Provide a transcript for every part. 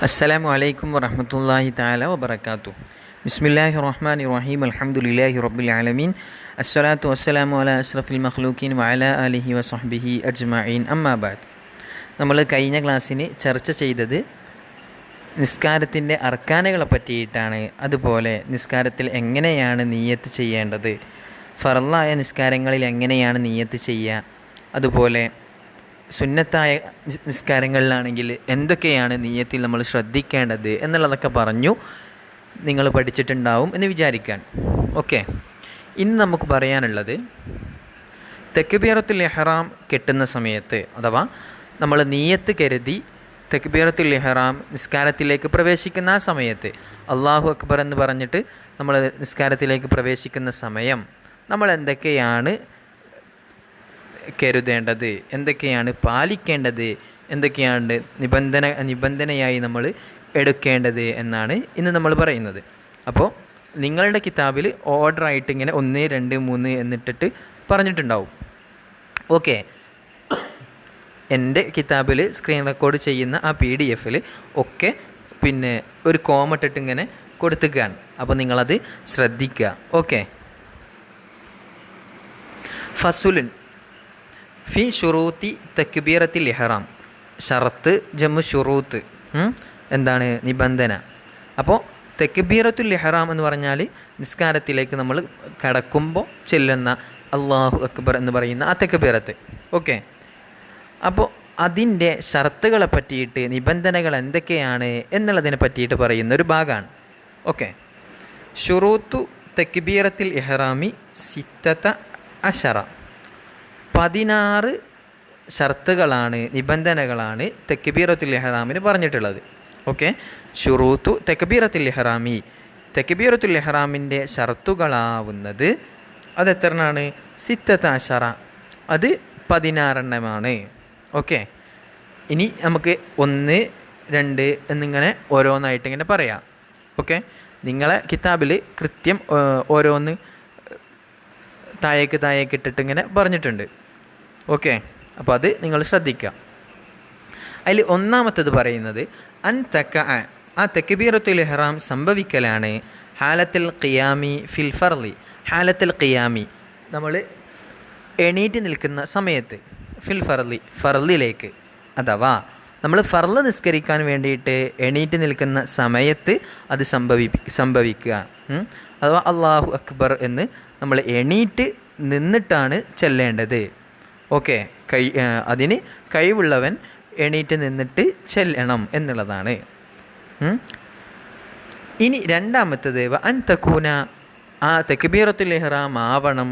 അസ്സലാമു അലൈക്കും വറഹ്മത്തുള്ളാഹി തആല വബറകാതുഹു. ബിസ്മില്ലാഹിർ റഹ്മാനിർ റഹീം. അൽഹംദുലില്ലാഹി റബ്ബിൽ ആലമീൻ. അസ്സലാത്തു വസ്സലാമു അലാ അഷ്റഫിൽ മഖ്ലൂഖീൻ വഅലാ ആലിഹി വസഹ്ബിഹി അജ്മഈൻ. അമ്മാ ബഅദ്. നമ്മൾ കഴിഞ്ഞ ക്ലാസ്സിന് ചർച്ച ചെയ്തത് നിസ്കാരത്തിൻ്റെ അർക്കാനുകളെ പറ്റിയിട്ടാണ്. അതുപോലെ നിസ്കാരത്തിൽ എങ്ങനെയാണ് നിയ്യത്ത് ചെയ്യേണ്ടത്, ഫർളായ നിസ്കാരങ്ങളിൽ എങ്ങനെയാണ് നിയ്യത്ത് ചെയ്യുക, അതുപോലെ സുന്നത്തായ നിസ്കാരങ്ങളിലാണെങ്കിൽ എന്തൊക്കെയാണ് നിയ്യത്തിൽ നമ്മൾ ശ്രദ്ധിക്കേണ്ടത് എന്നുള്ളതൊക്കെ പറഞ്ഞു നിങ്ങൾ പഠിച്ചിട്ടുണ്ടാവും എന്ന് വിചാരിക്കാൻ. ഓക്കെ, ഇന്ന് നമുക്ക് പറയാനുള്ളത് തക്ബീറത്തുൽ ഇഹ്റാം കെട്ടുന്ന സമയത്ത്, അഥവാ നമ്മൾ നിയ്യത്ത് കരുതി തക്ബീറത്തുൽ ഇഹ്റാം നിസ്കാരത്തിലേക്ക് പ്രവേശിക്കുന്ന ആ സമയത്ത് അല്ലാഹു അക്ബർ എന്ന് പറഞ്ഞിട്ട് നമ്മൾ നിസ്കാരത്തിലേക്ക് പ്രവേശിക്കുന്ന സമയം നമ്മൾ എന്തൊക്കെയാണ് കരുതേണ്ടത്, എന്തൊക്കെയാണ് പാലിക്കേണ്ടത്, എന്തൊക്കെയാണ് നിബന്ധനയായി നമ്മൾ എടുക്കേണ്ടത് എന്നാണ് ഇന്ന് നമ്മൾ പറയുന്നത്. അപ്പോൾ നിങ്ങളുടെ കിതാബിൽ ഓർഡറായിട്ട് ഇങ്ങനെ 1, 2, 3 എന്നിട്ടിട്ട് പറഞ്ഞിട്ടുണ്ടാവും. ഓക്കെ, എൻ്റെ കിതാബിൽ സ്ക്രീൻ റെക്കോർഡ് ചെയ്യുന്ന ആ PDF ഒക്കെ പിന്നെ ഒരു കോമട്ടിട്ട് ഇങ്ങനെ കൊടുത്തുകയാണ്. അപ്പോൾ നിങ്ങളത് ശ്രദ്ധിക്കുക. ഓക്കെ, ഫസുലുൻ ഫി ഷുറൂത്തി തക്ബീറത്തിൽ ഇഹ്റാം. ഷറത്ത് ജമ്മു ഷുറൂത്ത് എന്താണ്? നിബന്ധന. അപ്പോൾ തക്ബീറത്തുൽ ഇഹ്റാം എന്ന് പറഞ്ഞാൽ നിസ്കാരത്തിലേക്ക് നമ്മൾ കടക്കുമ്പോൾ ചെല്ലുന്ന അല്ലാഹു അക്ബർ എന്ന് പറയുന്ന ആ തക്ബീറത്ത്. ഓക്കെ, അപ്പോൾ അതിൻ്റെ ഷർത്തുകളെ പറ്റിയിട്ട്, നിബന്ധനകൾ എന്തൊക്കെയാണ് എന്നുള്ളതിനെ പറ്റിയിട്ട് പറയുന്ന ഒരു ഭാഗമാണ്. ഓക്കെ, ഷുറൂത്തു തക്ബീറത്തിൽ ഇഹ്റാമി സിത്തത അശറ. 16 ഷർത്തുകളാണ്, നിബന്ധനകളാണ് തക്ബീറത്തുൽ ഇഹ്റാമിന് പറഞ്ഞിട്ടുള്ളത്. ഓക്കെ, ഷുറൂത്തു തക്ബീറത്തുൽ ഇഹ്റാമി, തക്ബീറത്തുൽ ഇഹ്റാമിൻ്റെ ഷർത്തുകളാവുന്നത് അതെത്രയാണ്? സിത്തത അശറ, അത് 16 ഓക്കെ, ഇനി നമുക്ക് 1, 2 എന്നിങ്ങനെ ഓരോന്നായിട്ട് ഇങ്ങനെ പറയാം. ഓക്കെ, നിങ്ങളെ കിതാബിൽ കൃത്യം ഓരോന്ന് താഴേക്ക് ഇട്ടിട്ട് ഇങ്ങനെ പറഞ്ഞിട്ടുണ്ട്. ഓക്കെ, അപ്പോൾ അത് നിങ്ങൾ ശ്രദ്ധിക്കുക. അതിൽ ഒന്നാമത്തത് പറയുന്നത് ആ തക്ബീറത്തുൽ ഇഹ്റാം സംഭവിക്കലാണ് ഹാലത്തുൽ ഖിയാമി ഫിൽ ഫർളി. ഹാലത്തുൽ ഖിയാമി നമ്മൾ എണീറ്റ് നിൽക്കുന്ന സമയത്ത്, ഫിൽ ഫർളി ഫർളിലേക്ക്, അഥവാ നമ്മൾ ഫർള് നിസ്കരിക്കാൻ വേണ്ടിയിട്ട് എണീറ്റ് നിൽക്കുന്ന സമയത്ത് അത് സംഭവിക്കുക. അഥവാ അല്ലാഹു അക്ബർ എന്ന് നമ്മൾ എണീറ്റ് നിന്നിട്ടാണ് ചെല്ലേണ്ടത്. ഓക്കെ, അതിന് കഴിവുള്ളവൻ എണീറ്റ് നിന്നിട്ട് ചെല്ലണം എന്നുള്ളതാണ്. ഇനി രണ്ടാമത്തത് അൻ തകൂന, ആ തക്ബീറത്തുൽ ഇഹ്റാം ആവണം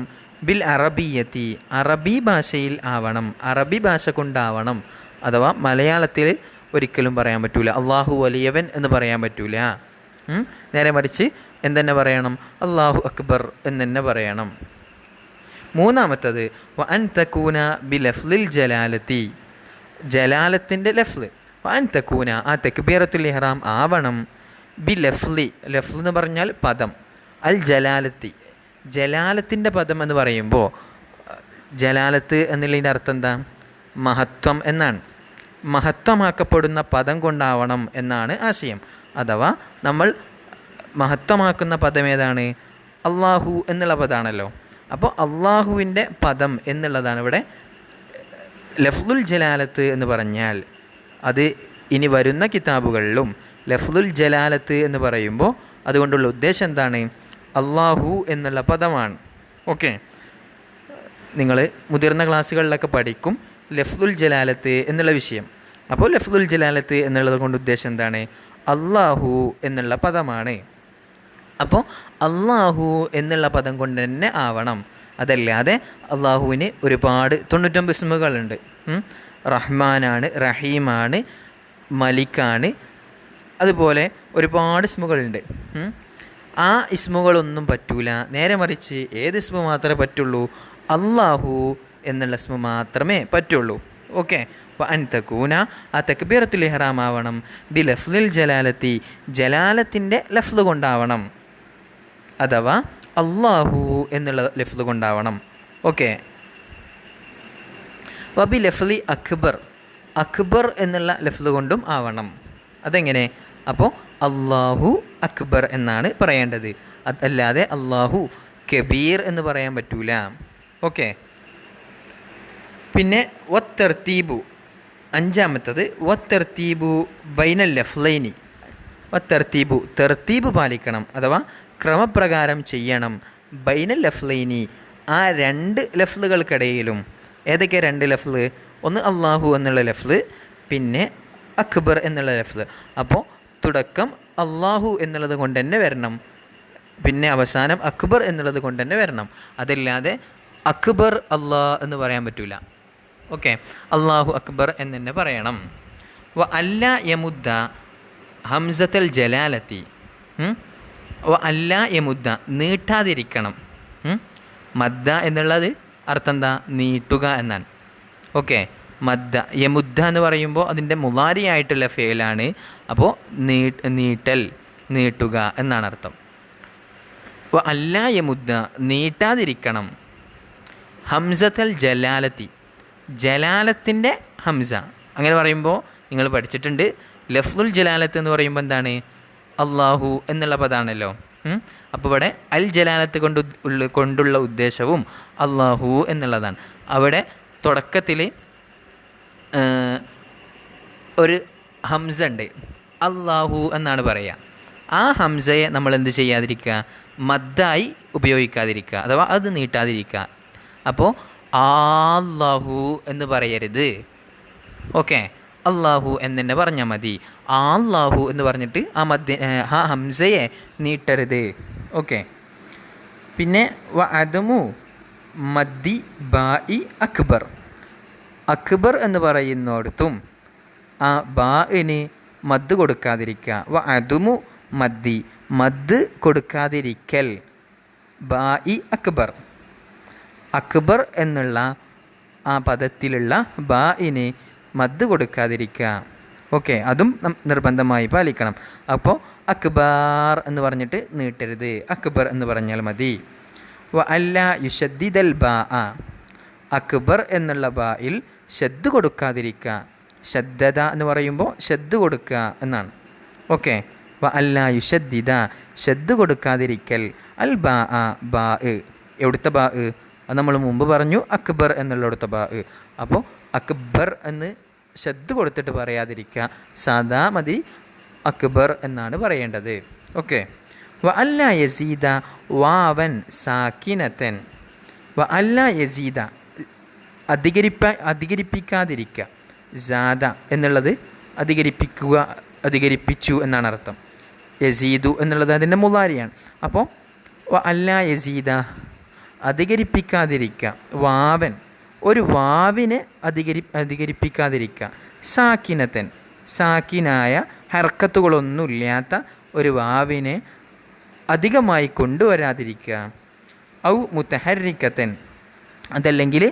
ബിൽ അറബിയത്തി, അറബി ഭാഷയിൽ ആവണം, അറബി ഭാഷ കൊണ്ടാവണം. അഥവാ മലയാളത്തിൽ ഒരിക്കലും പറയാൻ പറ്റൂല, അള്ളാഹു വലിയവൻ എന്ന് പറയാൻ പറ്റൂല. നേരെ മറിച്ച് എന്തെന്നെ പറയണം? അല്ലാഹു അക്ബർ എന്ന് തന്നെ പറയണം. മൂന്നാമത്തത് വഅൻ തകൂന ബിലഫ്ലിൽ ജലാലത്തി, ജലാലത്തിൻ്റെ ലഫ്ല്. വഅൻ തകൂന, ആ തക്ബീറത്തുൽ ഇഹ്റാം ആവണം ബിലഫ്ലി, ലഫ്ല് എന്ന് പറഞ്ഞാൽ പദം, അൽ ജലാലത്തി, ജലാലത്തിൻ്റെ പദം എന്ന് പറയുമ്പോൾ ജലാലത്ത് എന്നുള്ളതിൻ്റെ അർത്ഥം എന്താ? മഹത്വം എന്നാണ്. മഹത്വമാക്കപ്പെടുന്ന പദം കൊണ്ടാവണം എന്നാണ് ആശയം. അഥവാ നമ്മൾ മഹത്വമാക്കുന്ന പദം ഏതാണ്? അള്ളാഹു എന്നുള്ള പദമാണല്ലോ. അപ്പോൾ അള്ളാഹുവിൻ്റെ പദം എന്നുള്ളതാണ് ഇവിടെ ലഫ്ലുൽ ജലാലത്ത് എന്ന് പറഞ്ഞാൽ. അത് ഇനി വരുന്ന കിതാബുകളിലും ലഫ്ലുൽ ജലാലത്ത് എന്ന് പറയുമ്പോൾ അതുകൊണ്ടുള്ള ഉദ്ദേശം എന്താണ്? അള്ളാഹു എന്നുള്ള പദമാണ്. ഓക്കെ, നിങ്ങൾ മുതിർന്ന ക്ലാസ്സുകളിലൊക്കെ പഠിക്കും ലഫ്ലുൽ ജലാലത്ത് എന്നുള്ള വിഷയം. അപ്പോൾ ലഫ്ലുൽ ജലാലത്ത് എന്നുള്ളത് കൊണ്ട് ഉദ്ദേശം എന്താണ്? അള്ളാഹു എന്നുള്ള പദമാണ്. അപ്പോൾ അള്ളാഹു എന്നുള്ള പദം കൊണ്ട് തന്നെ ആവണം. അതല്ലാതെ അള്ളാഹുവിന് ഒരുപാട് 99 ഇസ്മുകളുണ്ട്. റഹ്മാനാണ്, റഹീമാണ്, മലിക്കാണ്, അതുപോലെ ഒരുപാട് ഇസ്മുകളുണ്ട്. ആ ഇസ്മുകളൊന്നും പറ്റൂല. നേരെ മറിച്ച് ഏത് ഇസ്മു മാത്രമേ പറ്റുള്ളൂ? അള്ളാഹു എന്നുള്ള ഇസ്മു മാത്രമേ പറ്റുള്ളൂ. ഓക്കെ, അപ്പോൾ അൻ തകൂന, ആ തക്ബീറത്തുൽ ഇഹ്റാം ആവണം ബിലഫ്ലിൽ ജലാലത്തി, ജലാലത്തിൻ്റെ ലഫ്ല് കൊണ്ടാവണം, അഥവാ അള്ളാഹു എന്നുള്ള ലഫ്ല് കൊണ്ടാവണം. ഓക്കെ, വബി ലഫ്ലി അക്ബർ, അക്ബർ എന്നുള്ള ലഫ്ല് കൊണ്ടും ആവണം. അതെങ്ങനെ? അപ്പോൾ അള്ളാഹു അക്ബർ എന്നാണ് പറയേണ്ടത്, അതല്ലാതെ അള്ളാഹു കബീർ എന്ന് പറയാൻ പറ്റൂല. ഓക്കെ. പിന്നെ വത്തർത്തീബു, അഞ്ചാമത്തത് വത്തർത്തീബു ബൈനൽ ലഫ്ലൈനി. വത്തർത്തീബു, തെർത്തീബ് പാലിക്കണം അഥവാ ക്രമപ്രകാരം ചെയ്യണം. ബൈനൽ ലഫ്ലൈനി, ആ രണ്ട് ലഫ്ലുകൾക്കിടയിലും. ഏതൊക്കെ രണ്ട് ലഫ്ല്? ഒന്ന് അള്ളാഹു എന്നുള്ള ലഫ്ല്, പിന്നെ അക്ബർ എന്നുള്ള ലഫ്ല്. അപ്പോൾ തുടക്കം അള്ളാഹു എന്നുള്ളത് കൊണ്ട് തന്നെ വരണം, പിന്നെ അവസാനം അക്ബർ എന്നുള്ളത് കൊണ്ട് തന്നെ വരണം. അതല്ലാതെ അക്ബർ അള്ളാഹ് എന്ന് പറയാൻ പറ്റൂല. ഓക്കെ, അള്ളാഹു അക്ബർ എന്ന് തന്നെ പറയണം. വ അല്ല യമുദ്ദ ഹംസത്തൽ ജലാലത്തി. വ അല്ല യമുദ്ദ, നീട്ടാതിരിക്കണം. മദ്ദ എന്നുള്ളത് അർത്ഥം എന്താ? നീട്ടുക എന്നാണ്. ഓക്കെ, മദ്ദ യമുദ്ദ എന്ന് പറയുമ്പോൾ അതിൻ്റെ മുളാരിയായിട്ടുള്ള ഫേലാണ്. അപ്പോൾ നീട്ടൽ, നീട്ടുക എന്നാണ് അർത്ഥം. വ അല്ല യമുദ്ദ, നീട്ടാതിരിക്കണം. ഹംസത്തൽ ജലാലത്തി, ജലാലത്തിൻ്റെ ഹംസ. അങ്ങനെ പറയുമ്പോൾ നിങ്ങൾ പഠിച്ചിട്ടുണ്ട്, ലഫ്ലുൽ ജലാലത്ത് എന്ന് പറയുമ്പോൾ എന്താണ്? അള്ളാഹു എന്നുള്ള പദമാണല്ലോ. അപ്പോൾ ഇവിടെ അൽ ജലാലത്ത് കൊണ്ടുള്ള ഉദ്ദേശവും അള്ളാഹു എന്നുള്ളതാണ്. അവിടെ തുടക്കത്തിൽ ഒരു ഹംസ ഉണ്ട്, അള്ളാഹു എന്നാണ് പറയുക. ആ ഹംസയെ നമ്മൾ എന്ത് ചെയ്യാതിരിക്കുക? മദ്ദായി ഉപയോഗിക്കാതിരിക്കുക, അഥവാ അത് നീട്ടാതിരിക്കുക. അപ്പോൾ ആല്ലാഹു എന്ന് പറയരുത്. ഓക്കെ, അള്ളാഹു എന്ന് തന്നെ പറഞ്ഞാൽ മതി. ആല്ലാഹു എന്ന് പറഞ്ഞിട്ട് ആ ഹംസയെ നീട്ടരുത്. ഓക്കെ. പിന്നെ വ അദമു മദ്ദി ബാഇ അക്ബർ, അക്ബർ എന്ന് പറയുന്നിടത്തും ആ ബാഇന് മദ് കൊടുക്കാതിരിക്കുക. വ അദമു മദ്ദി, മദ് കൊടുക്കാതിരിക്കൽ. ബാഇ അക്ബർ, അക്ബർ എന്നുള്ള ആ പദത്തിലുള്ള ബാഇന് മദ് കൊടുക്കാതിരിക്കുക. ഓക്കെ, അതും നിർബന്ധമായി പാലിക്കണം. അപ്പോൾ അക്ബാർ എന്ന് പറഞ്ഞിട്ട് നീട്ടരുത്, അക്ബർ എന്ന് പറഞ്ഞാൽ മതി. വ അല്ല യുഷദ്ദിദൽ ബാ, അക്ബർ എന്നുള്ള ബായിൽ ഷദ് കൊടുക്കാതിരിക്കുക. ഷദ്ദദ എന്ന് പറയുമ്പോൾ ഷദ് കൊടുക്കുക എന്നാണ്. ഓക്കെ, വ അല്ല യുഷദ്ദിദ, ഷദ് കൊടുക്കാതിരിക്കൽ. അൽ ബാ, ബാ എവിടുത്തെ ബാ? അത് നമ്മൾ മുമ്പ് പറഞ്ഞു, അക്ബർ എന്നുള്ളിടത്തെ ബാ. അപ്പോൾ അക്ബർ എന്ന് ഷദ് കൊടുത്തിട്ട് പറയാതിരിക്കുക, സാദാ മതി അക്ബർ എന്നാണ് പറയേണ്ടത്. ഓക്കെ. വ അല്ല യസീദ വാവൻ സാക്കിനത്തൻ, വ അല്ല യസീദ അധികരിപ്പിക്കാതിരിക്കുക. സാദ എന്നുള്ളത് അധികരിപ്പിക്കുക, അധികരിപ്പിച്ചു എന്നാണ് അർത്ഥം. യസീദു എന്നുള്ളത് അതിൻ്റെ മുളാരിയാണ്. അപ്പോൾ വ അല്ല യസീദ, അധികരിപ്പിക്കാതിരിക്കുക. വാവൻ, ഒരു വാവിനെ അധികരിപ്പിക്കാതിരിക്കുക. സാക്കിനത്തൻ, സാക്കിനായ ഹർക്കത്തുകളൊന്നുമില്ലാത്ത ഒരു വാവിനെ അധികമായി കൊണ്ടുവരാതിരിക്കുക. ഔ മുത്തഹരിക്കത്തൻ, അതല്ലെങ്കിൽ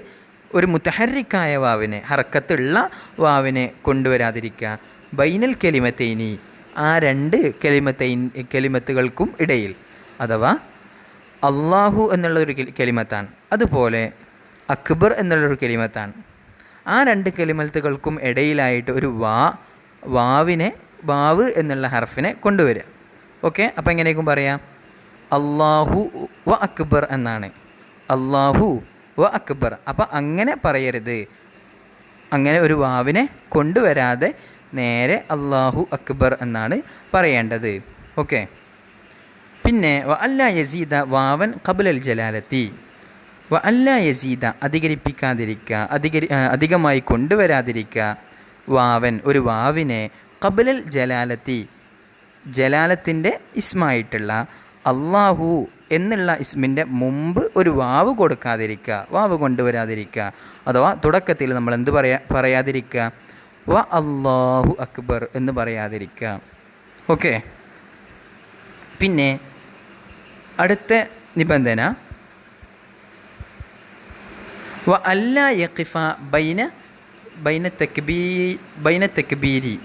ഒരു മുത്തഹരിക്കായ വാവിനെ, ഹർക്കത്തുള്ള വാവിനെ കൊണ്ടുവരാതിരിക്കുക. ബൈനൽ കലിമത്തൈനി, ആ രണ്ട് കലിമത്തുകൾക്കും ഇടയിൽ, അഥവാ അള്ളാഹു എന്നുള്ളൊരു കലിമത്താണ്, അതുപോലെ അക്ബർ എന്നുള്ളൊരു കലിമത്താണ്. ആ രണ്ട് കലിമത്തുകൾക്കും ഇടയിലായിട്ട് ഒരു വാവ് എന്നുള്ള ഹർഫിനെ കൊണ്ടുവരിക. ഓക്കെ, അപ്പോൾ എങ്ങനെയൊക്കെ പറയാം? അള്ളാഹു വ അക്ബർ എന്നാണ്, അള്ളാഹു വ അക്ബർ. അപ്പോൾ അങ്ങനെ പറയരുത്, അങ്ങനെ ഒരു വാവിനെ കൊണ്ടുവരാതെ നേരെ അള്ളാഹു അക്ബർ എന്നാണ് പറയേണ്ടത്. ഓക്കെ. പിന്നെ വ അല്ല യസീദ വാവൻ ഖബ്ലൽ ജലാലത്തി, വ അല്ല യസീദ അധികരിപ്പിക്കാതിരിക്കുക, അധികമായി കൊണ്ടുവരാതിരിക്കുക. വാവൻ, ഒരു വാവിനെ ഖബ്ലൽ ജലാലത്തി, ജലാലത്തിൻ്റെ ഇസ്മായിട്ടുള്ള അള്ളാഹു എന്നുള്ള ഇസ്മിൻ്റെ മുമ്പ് ഒരു വാവ് കൊടുക്കാതിരിക്കുക, വാവ് കൊണ്ടുവരാതിരിക്കുക. അഥവാ തുടക്കത്തിൽ നമ്മൾ എന്ത് പറയാതിരിക്കുക? വ അല്ലാഹു അക്ബർ എന്ന് പറയാതിരിക്കുക. ഓക്കെ. പിന്നെ അടുത്ത നിബന്ധന വ അല്ലാ യഖിഫ ബൈന തക്ബീരി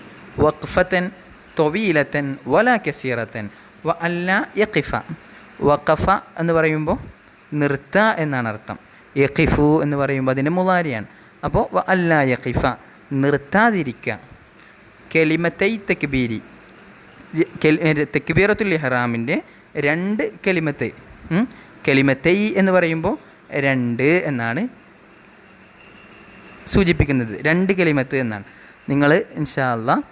വഖഫതൻ ത്വീലതൻ വലാ കസീറതൻ. വ അല്ലാ യഖിഫ, വഖഫ എന്ന് പറയുമ്പോൾ നിർത്തുക എന്നാണ് അർത്ഥം. യഖിഫു എന്ന് പറയുമ്പോൾ അതിൻ്റെ മുളാരിയാണ്. അപ്പോൾ വ അല്ലാ യഖിഫ, നിർത്താതിരിക്കുക. കെലിമത്തൈ തക്ബീരി, തക്ബീറത്തുൽ ഇഹ്റാമിൻ്റെ 2 കെലിമത്ത്. കെലിമത്തൈ എന്ന് പറയുമ്പോൾ 2 എന്നാണ് സൂചിപ്പിക്കുന്നത്, 2 കെലിമത്ത് എന്നാണ്. നിങ്ങൾ ഇൻഷാ അല്ലാഹ്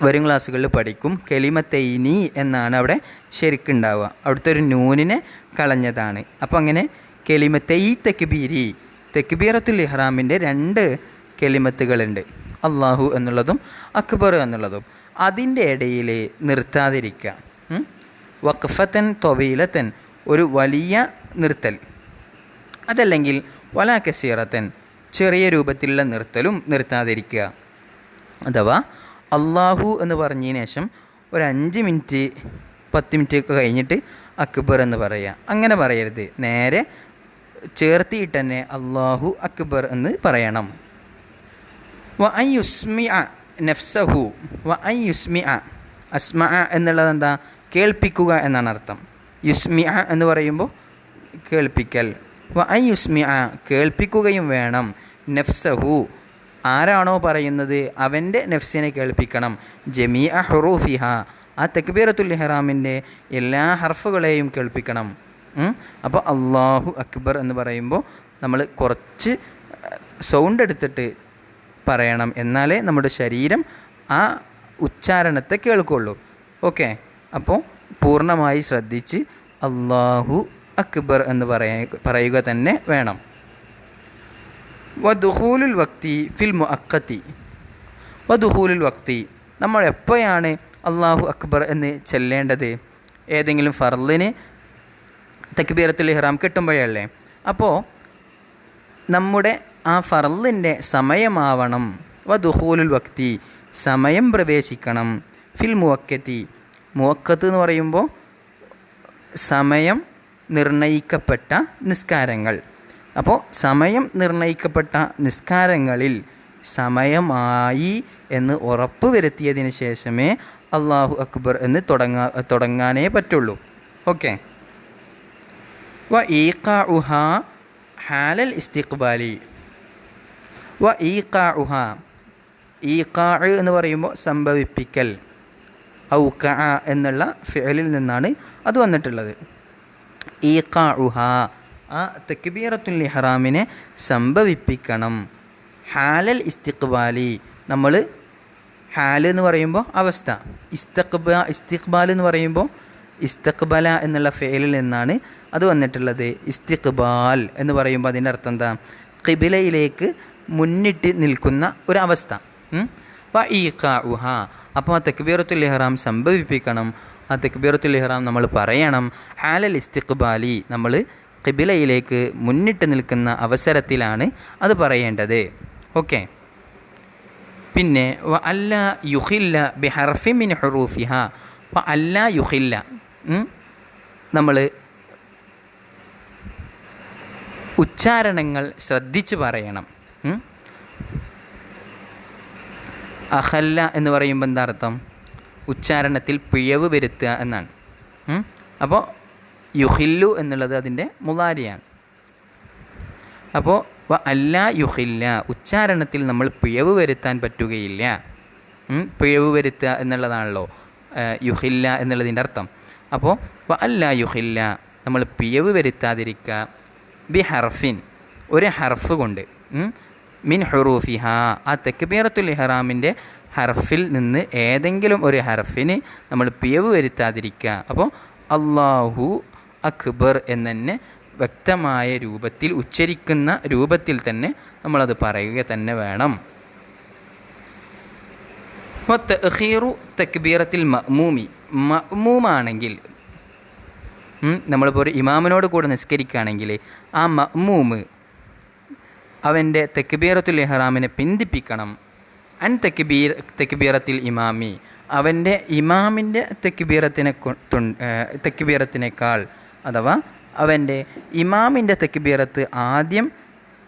വരും ക്ലാസ്സുകളിൽ പഠിക്കും. കെലിമത്തൈനി എന്നാണ് അവിടെ ശരിക്കുണ്ടാവുക, അവിടുത്തെ ഒരു നൂനിനെ കളഞ്ഞതാണ്. അപ്പോൾ അങ്ങനെ കെലിമത്തൈ തക്ബീരി, തക്ബീറത്തുൽ ഇഹ്റാമിൻ്റെ 2 കെലിമത്തുകളുണ്ട്, അള്ളാഹു എന്നുള്ളതും അക്ബർ എന്നുള്ളതും. അതിൻ്റെ ഇടയിൽ നിർത്താതിരിക്കുക. വഖഫത്തൻ ത്വവീലത്തൻ, ഒരു വലിയ നിർത്തൽ, അതല്ലെങ്കിൽ വലാ കസീറത്തൻ, ചെറിയ രൂപത്തിലുള്ള നിർത്തലും നിർത്താതിരിക്കുക. അഥവാ അള്ളാഹു എന്ന് പറഞ്ഞതിന് ശേഷം ഒരു 5 മിനിറ്റ് 10 മിനിറ്റ് ഒക്കെ കഴിഞ്ഞിട്ട് അക്ബർ എന്ന് പറയുക, അങ്ങനെ പറയരുത്. നേരെ ചേർത്തിയിട്ട് തന്നെ അള്ളാഹു അക്ബർ എന്ന് പറയണം. വ അൻ യുസ്മിഅ നഫ്സഹു, വ അൻ യുസ്മിഅ, അസ്മഅ എന്നുള്ളത് എന്താ? കേൾപ്പിക്കുക എന്നാണ് അർത്ഥം. യുസ്മിഅ എന്ന് പറയുമ്പോൾ കേൾപ്പിക്കൽ. വ അൻ യുസ്മിഅ, കേൾപ്പിക്കുകയും വേണം. നഫ്സഹു, ആരാണോ പറയുന്നത് അവൻ്റെ നഫ്സിനെ കേൾപ്പിക്കണം. ജമീഅ ഹുറൂഫിഹ, ആ തക്ബീറത്തുൽ ഇഹ്റാമിൻ്റെ എല്ലാ ഹർഫുകളെയും കേൾപ്പിക്കണം. അപ്പോൾ അള്ളാഹു അക്ബർ എന്ന് പറയുമ്പോൾ നമ്മൾ കുറച്ച് സൗണ്ട് എടുത്തിട്ട് പറയണം, എന്നാലേ നമ്മുടെ ശരീരം ആ ഉച്ചാരണത്തെ കേൾക്കുള്ളൂ. ഓക്കെ, അപ്പോൾ പൂർണ്ണമായി ശ്രദ്ധിച്ച് അള്ളാഹു അക്ബർ എന്ന് പറയുക തന്നെ വേണം. വദുഖൂലുൽ വക്തി ഫിൽ മുഅഖത്തി, വദുഖൂലുൽ വക്തി, നമ്മൾ എപ്പോഴാണ് അള്ളാഹു അക്ബർ എന്ന് ചെല്ലേണ്ടത്? ഏതെങ്കിലും ഫർളിന് തക്ബീറത്തുൽ ഇഹ്റാം കിട്ടുമ്പോഴല്ലേ. അപ്പോൾ നമ്മുടെ ആ ഫർളിൻ്റെ സമയമാവണം. വദുഖൂലുൽ വക്തി, സമയം പ്രവേശിക്കണം. ഫിൽ മുവക്കത്തി, മുവക്കത്ത് എന്ന് പറയുമ്പോൾ സമയം നിർണയിക്കപ്പെട്ട നിസ്കാരങ്ങൾ. അപ്പോൾ സമയം നിർണയിക്കപ്പെട്ട നിസ്കാരങ്ങളിൽ സമയമായി എന്ന് ഉറപ്പ് വരുത്തിയതിന് ശേഷമേ അള്ളാഹു അക്ബർ എന്ന് തുടങ്ങാനേ പറ്റുള്ളൂ. ഓക്കെ. വ ഈഖാഉഹ ഹാലൽ ഇസ്തിഖ്ബാലി, വ ഈഖാഉഹ, ഈഖാ എന്ന് പറയുമ്പോൾ സംഭവിപ്പിക്കൽ. ഔഖഅ എന്നുള്ള ഫിഅലിൽ നിന്നാണ് അത് വന്നിട്ടുള്ളത്. ഈഖാഉഹ, ആ തക്ബീറത്തുൽ ഇഹ്റാമിനെ സംഭവിപ്പിക്കണം. ഹാലൽ ഇസ്തിഖ്ബാലി, നമ്മൾ ഹാല് എന്ന് പറയുമ്പോൾ അവസ്ഥ, ഇസ്തിഖ്ബാൽ എന്ന് പറയുമ്പോൾ ഇസ്തഖ്ബല എന്നുള്ള ഫേലിൽ നിന്നാണ് അത് വന്നിട്ടുള്ളത്. ഇസ്തിഖ്ബാൽ എന്ന് പറയുമ്പോൾ അതിൻ്റെ അർത്ഥം എന്താ? ഖിബിലയിലേക്ക് മുന്നിട്ട് നിൽക്കുന്ന ഒരവസ്ഥ. വ ഈഖാഉഹ, അപ്പോൾ ആ തക്ബീറത്തുൽ ഇഹ്റാം സംഭവിപ്പിക്കണം. ആ തക്ബീറത്തുൽ ഇഹ്റാം നമ്മൾ പറയണം ഹാലൽ ഇസ്തിഖ്ബാലി, നമ്മൾ ഖിബിലയിലേക്ക് മുന്നിട്ട് നിൽക്കുന്ന അവസരത്തിലാണ് അത് പറയേണ്ടത്. ഓക്കെ. പിന്നെ വ അല്ലാ യുഖില്ല ബിഹർഫി മിൻ ഹുറൂഫിഹ, വ അല്ലാ യുഖില്ല, നമ്മൾ ഉച്ചാരണങ്ങൾ ശ്രദ്ധിച്ച് പറയണം. അഹല്ല എന്ന് പറയുമ്പോൾ എന്താ അർത്ഥം? ഉച്ചാരണത്തിൽ പിഴവ് വരുത്തുക എന്നാണ്. അപ്പോൾ യുഹില്ലു എന്നുള്ളത് അതിൻ്റെ മുളാരിയാണ്. അപ്പോൾ അല്ലാ യുഹില്ല, ഉച്ചാരണത്തിൽ നമ്മൾ പിഴവ് വരുത്താൻ പറ്റുകയില്ല. പിഴവ് വരുത്തുക എന്നുള്ളതാണല്ലോ യുഹില്ല എന്നുള്ളതിൻ്റെ അർത്ഥം. അപ്പോൾ അല്ലാ യുഹില്ല, നമ്മൾ പിഴവ് വരുത്താതിരിക്കുക. ബി ഹർഫിൻ, ഒരു ഹർഫ് കൊണ്ട്, മിൻ ഹുറൂഫിഹ, ആ തക്ബീറത്തുൽ ഇഹ്റാമിൻ്റെ ഹർഫിൽ നിന്ന് ഏതെങ്കിലും ഒരു ഹർഫിന് നമ്മൾ പിഴവ് വരുത്താതിരിക്കുക. അപ്പോൾ അല്ലാഹു അക്ബർ എന്ന് തന്നെ വ്യക്തമായ രൂപത്തിൽ ഉച്ചരിക്കുന്ന രൂപത്തിൽ തന്നെ നമ്മളത് പറയുക തന്നെ വേണം. തഅഖീറു തക്ബീറത്തിൽ മഅ്മൂമി, മഅ്മൂമാണെങ്കിൽ, നമ്മളിപ്പോൾ ഒരു ഇമാമിനോട് കൂടെ നിസ്കരിക്കുകയാണെങ്കിൽ ആ മഅ്മൂമ് അവൻ്റെ തക്ബീറത്തുൽ ഇഹ്റാമിനെ പിന്തിപ്പിക്കണം. അൻ തക്ബീറത്തിൽ ഇമാമി, അവൻ്റെ ഇമാമിൻ്റെ തക്ബീറത്തിനേക്കാൾ, അഥവാ അവൻ്റെ ഇമാമിൻ്റെ തക്ബീറത്ത് ആദ്യം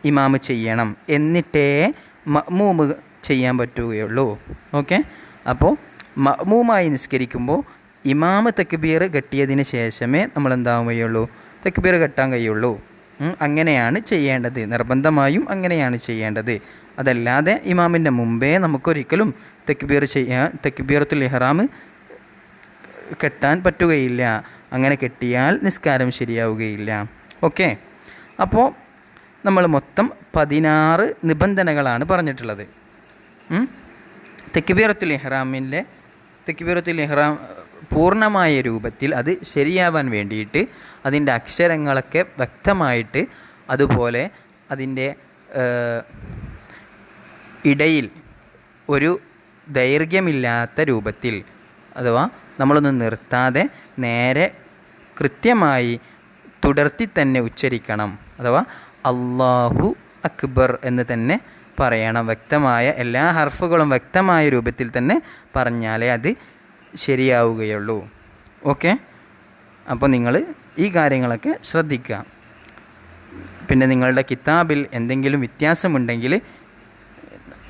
ഇമാമ് ചെയ്യണം, എന്നിട്ടേ മഅ്മൂമ് ചെയ്യാൻ പറ്റുകയുള്ളൂ. ഓക്കെ. അപ്പോൾ മഅ്മൂമായി നിസ്കരിക്കുമ്പോൾ ഇമാമ് തക്ബീർ കെട്ടിയതിന് ശേഷമേ നമ്മൾ എന്താവുകയുള്ളൂ? തക്ബീർ കെട്ടാൻ കഴിയുള്ളൂ. അങ്ങനെയാണ് ചെയ്യേണ്ടത്, നിർബന്ധമായും അങ്ങനെയാണ് ചെയ്യേണ്ടത്. അതല്ലാതെ ഇമാമിൻ്റെ മുമ്പേ നമുക്കൊരിക്കലും തക്ബീറത്തുൽ ഇഹ്റാം കെട്ടാൻ പറ്റുകയില്ല. അങ്ങനെ കെട്ടിയാൽ നിസ്കാരം ശരിയാവുകയില്ല. ഓക്കെ, അപ്പോൾ നമ്മൾ മൊത്തം 16 നിബന്ധനകളാണ് പറഞ്ഞിട്ടുള്ളത്. തക്ബീറത്തുൽ ഇഹ്റാം പൂർണ്ണമായ രൂപത്തിൽ അത് ശരിയാവാൻ വേണ്ടിയിട്ട് അതിൻ്റെ അക്ഷരങ്ങളൊക്കെ വ്യക്തമായിട്ട്, അതുപോലെ അതിൻ്റെ ഇടയിൽ ഒരു ദൈർഘ്യമില്ലാത്ത രൂപത്തിൽ, അഥവാ നമ്മളൊന്ന് നിർത്താതെ നേരെ കൃത്യമായി തുടർത്തി തന്നെ ഉച്ചരിക്കണം. അഥവാ അല്ലാഹു അക്ബർ എന്ന് തന്നെ പറയണം. വ്യക്തമായ എല്ലാ ഹർഫുകളും വ്യക്തമായ രൂപത്തിൽ തന്നെ പറഞ്ഞാലേ അത് ശരിയാവുകയുള്ളൂ. ഓക്കെ, അപ്പോൾ നിങ്ങൾ ഈ കാര്യങ്ങളൊക്കെ ശ്രദ്ധിക്കുക. പിന്നെ നിങ്ങളുടെ കിതാബിൽ എന്തെങ്കിലും വ്യത്യാസമുണ്ടെങ്കിൽ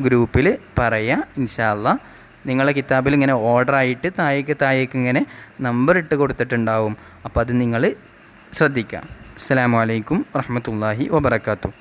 ഗ്രൂപ്പിൽ പറയുക. ഇൻഷാ അല്ലാഹ് നിങ്ങളുടെ കിതാബിൽ ഇങ്ങനെ ഓർഡറായിട്ട് താഴേക്ക് ഇങ്ങനെ നമ്പർ ഇട്ട് കൊടുത്തിട്ടുണ്ടാവും. അപ്പോൾ അത് നിങ്ങൾ ശ്രദ്ധിക്കുക. അസ്സലാമു അലൈക്കും വറഹ്മത്തുള്ളാഹി വബറകാതുഹു.